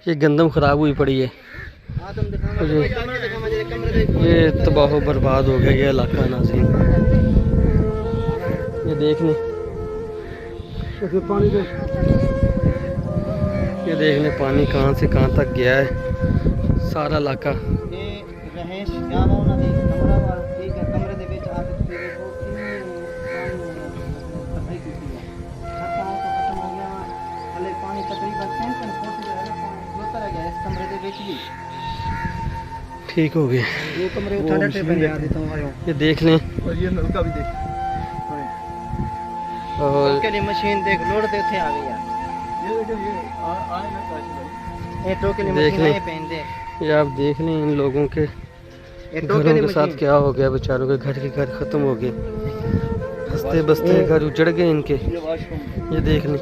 ये गंदम ख़राब हुई पड़ी है। ये तबाह बर्बाद हो गया ये इलाका नाज़रीन। ये देख लें, ये देख लें पानी कहाँ से कहाँ तक गया है सारा इलाका। ठीक हो गया। ये देख लें, और ये नलका भी देख, और मशीन देख लोड दे उठे आ गई यार। ये टो के लिए देख मशीन लें। है पहन दे। ये आप देख लें इन लोगों के घरों के साथ क्या हो गया। बेचारों के घर ख़त्म हो गए, बसते बसते घर उजड़ गए इनके। ये देख लें,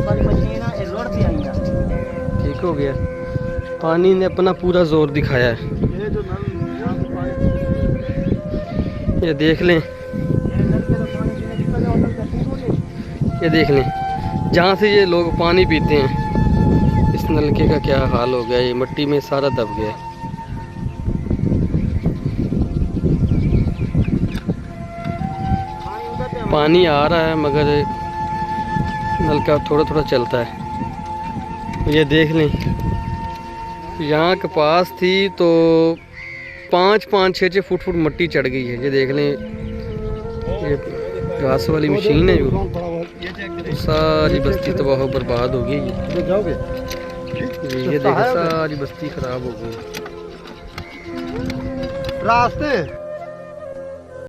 वाली मशीन है, ये लोड भी आई है। ठीक हो गया। पानी ने अपना पूरा जोर दिखाया है। ये देख लें, ये देख लें जहाँ से ये लोग पानी पीते हैं इस नलके का क्या हाल हो गया। ये मिट्टी में सारा दब गया। पानी आ रहा है मगर नलका थोड़ा थोड़ा चलता है। ये देख लें, यहाँ कपास थी तो 5-5, 6-6 फुट मिट्टी चढ़ गई है। ये देख लें, ये घास वाली मशीन है जो सारी बस्ती तबाह बर्बाद हो गई। ये देखो सारी बस्ती खराब हो गई। रास्ते